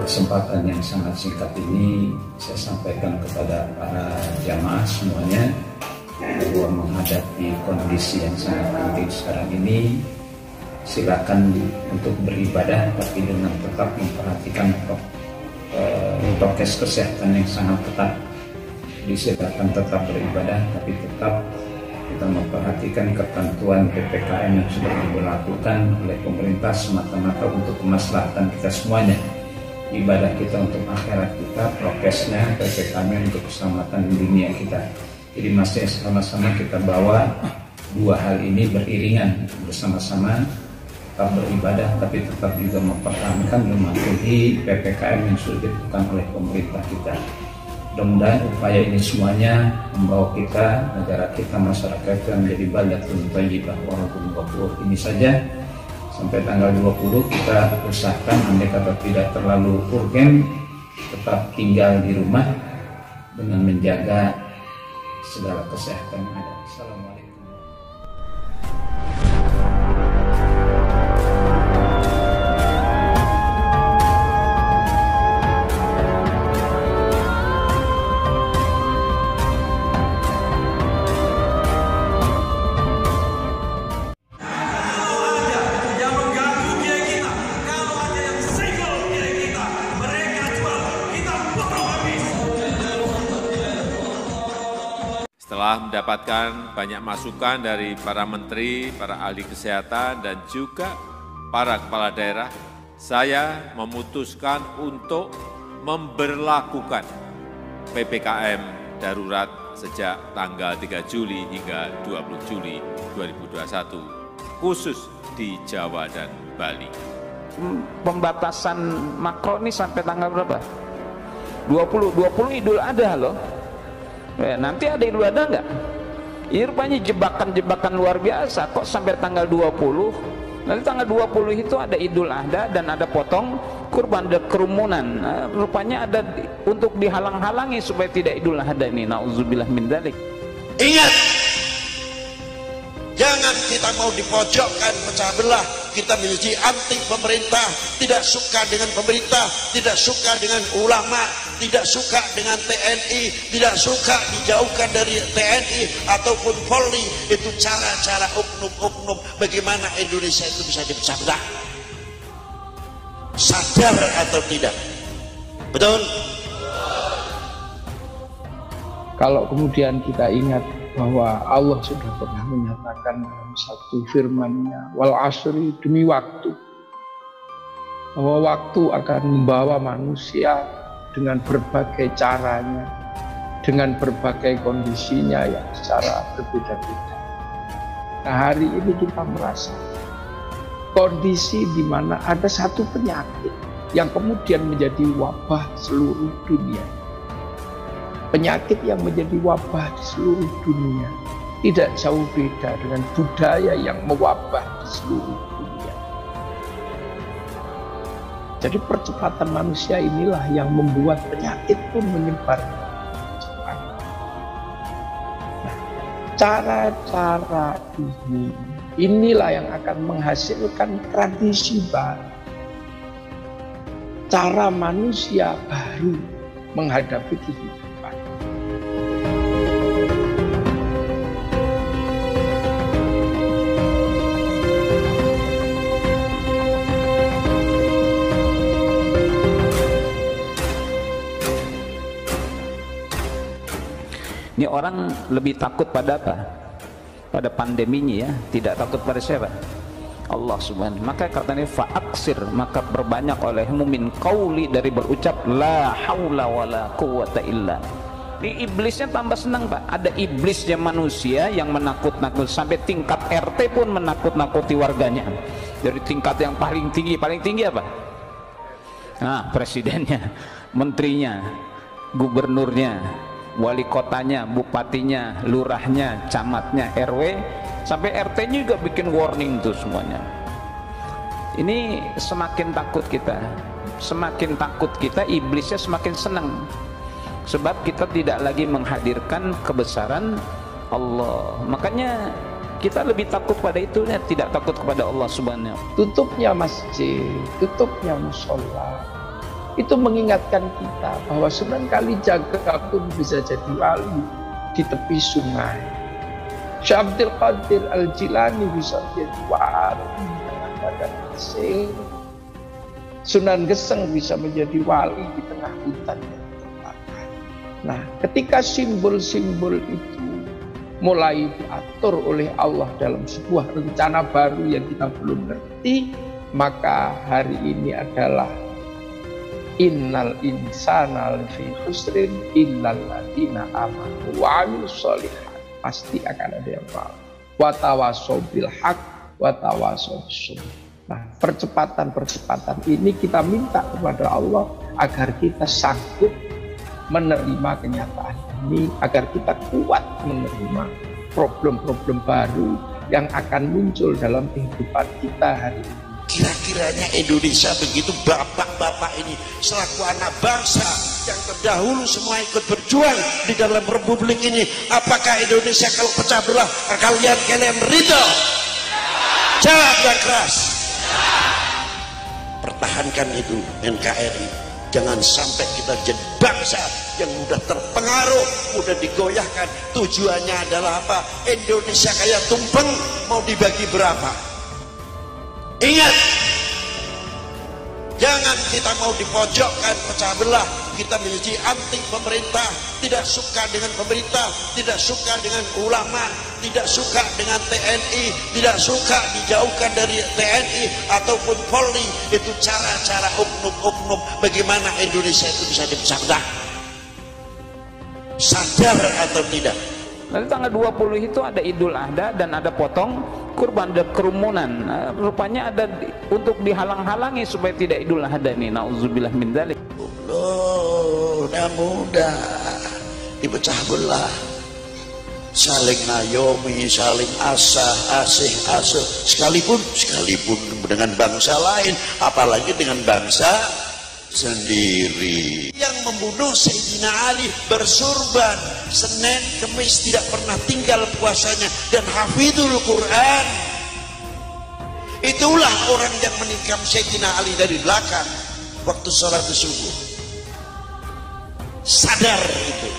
kesempatan yang sangat singkat ini saya sampaikan kepada para jamaah semuanya bahwa menghadapi kondisi yang sangat penting sekarang ini, silakan untuk beribadah tapi dengan tetap memperhatikan prokes kesehatan yang sangat ketat. Jadi silakan tetap beribadah tapi tetap kita memperhatikan ketentuan PPKM yang sudah diberlakukan oleh pemerintah semata-mata untuk kemaslahatan kita semuanya. Ibadah kita untuk akhirat kita, prokesnya, PPKM untuk keselamatan dunia kita. Jadi masih sama-sama kita bawa dua hal ini beriringan bersama-sama, tetap beribadah tapi tetap juga mempertahankan mematuhi PPKM yang sudah ditentukan oleh pemerintah kita. Mudah-mudahan upaya ini semuanya membawa kita, negara kita, masyarakat kita menjadi baldatun thayyibah walaupun 20 ini saja. Sampai tanggal 20 kita usahakan andai kata tidak terlalu urgen tetap tinggal di rumah dengan menjaga segala kesehatan yang ada. Assalamualaikum. Setelah mendapatkan banyak masukan dari para menteri, para ahli kesehatan, dan juga para kepala daerah, saya memutuskan untuk memberlakukan PPKM darurat sejak tanggal 3 Juli hingga 20 Juli 2021, khusus di Jawa dan Bali. Pembatasan makro ini sampai tanggal berapa? 20 Idul Adha loh. Nanti ada Idul Adha nggak? Ini rupanya jebakan-jebakan luar biasa. Kok sampai tanggal 20? Nanti tanggal 20 itu ada Idul Adha dan ada potong kurban, ada kerumunan. Rupanya ada untuk dihalang-halangi supaya tidak Idul Adha ini. Nauzubillah min dzalik. Ingat, jangan kita mau dipojokkan, pecah belah. Kita menjadi anti pemerintah, tidak suka dengan pemerintah, tidak suka dengan ulama, tidak suka dengan TNI, tidak suka dijauhkan dari TNI ataupun Polri. Itu cara-cara oknum-oknum bagaimana Indonesia itu bisa dipecah belah. Sadar atau tidak? Betul? Kalau kemudian kita ingat bahwa Allah sudah pernah menyatakan dalam satu firman-Nya, wal asri, demi waktu, bahwa waktu akan membawa manusia dengan berbagai caranya, dengan berbagai kondisinya yang secara berbeda-beda. Nah, hari ini kita merasa kondisi di mana ada satu penyakit yang kemudian menjadi wabah seluruh dunia. Penyakit yang menjadi wabah di seluruh dunia tidak jauh beda dengan budaya yang mewabah di seluruh dunia. Jadi percepatan manusia inilah yang membuat penyakit pun menyebar cepat. Nah, cara-cara inilah yang akan menghasilkan tradisi baru. Cara manusia baru menghadapi kehidupan. Ini orang lebih takut pada apa? Pada pandeminya ya, tidak takut pada siapa? Allah Subhanahu. Maka katanya fa'aksir, maka berbanyak olehmu min qauli, dari berucap la haula wala quwata illa. Ini iblisnya tambah senang, Pak. Ada iblisnya manusia yang menakut-nakut sampai tingkat RT pun menakut-nakuti warganya. Dari tingkat yang paling tinggi apa? Nah, presidennya, menterinya, gubernurnya, wali kotanya, bupatinya, lurahnya, camatnya, RW, sampai RT-nya juga bikin warning tuh semuanya. Ini semakin takut kita, iblisnya semakin senang. Sebab kita tidak lagi menghadirkan kebesaran Allah. Makanya kita lebih takut pada itu, tidak takut kepada Allah Subhanahu. Tutupnya masjid, tutupnya musola, itu mengingatkan kita bahwa Sunan Kalijaga pun bisa jadi wali di tepi sungai. Syekh Abdul Qadir Al-Jilani bisa jadi wali dengan padang pasir. Sunan Geseng bisa menjadi wali di tengah hutan yang terbakar. Nah, ketika simbol-simbol itu mulai diatur oleh Allah dalam sebuah rencana baru yang kita belum ngerti, maka hari ini adalah innal insana lafi khusrin illal ladzina amanu wa 'amilus sholihat. Pasti akan ada yang paham. Wa tawassaw bil haqq wa tawassaw bis sabr. Nah, percepatan-percepatan ini kita minta kepada Allah agar kita sanggup menerima kenyataan ini, agar kita kuat menerima problem-problem baru yang akan muncul dalam kehidupan kita hari ini. Kira-kiranya Indonesia begitu, bapak-bapak ini selaku anak bangsa yang terdahulu semua ikut berjuang di dalam republik ini, apakah Indonesia kalau pecah belah kalian ridho? Jawab yang keras. Pertahankan itu NKRI. Jangan sampai kita jadi bangsa yang mudah terpengaruh, mudah digoyahkan. Tujuannya adalah apa? Indonesia kayak tumpeng, mau dibagi berapa? Ingat, jangan kita mau dipojokkan, pecah belah. Kita menjadi anti pemerintah, tidak suka dengan pemerintah, tidak suka dengan ulama, tidak suka dengan TNI, tidak suka dijauhkan dari TNI ataupun Polri. Itu cara-cara oknum-oknum bagaimana Indonesia itu bisa dipecah belah. Sadar atau tidak? Nanti tanggal 20 itu ada Idul Adha dan ada potong kurban, ada kerumunan. Rupanya ada untuk dihalang-halangi supaya tidak Idul Adha ini. Nauzubillah min dzalik. Mudah dipecah belah, saling ngayomi, saling asih asuh, sekalipun dengan bangsa lain, apalagi dengan bangsa sendiri. Yang membunuh Sayyidina Ali bersurban, Senin Kemis tidak pernah tinggal puasanya, dan hafidhul Quran. Itulah orang yang menikam Sayyidina Ali dari belakang waktu sholat subuh. Sadar itu.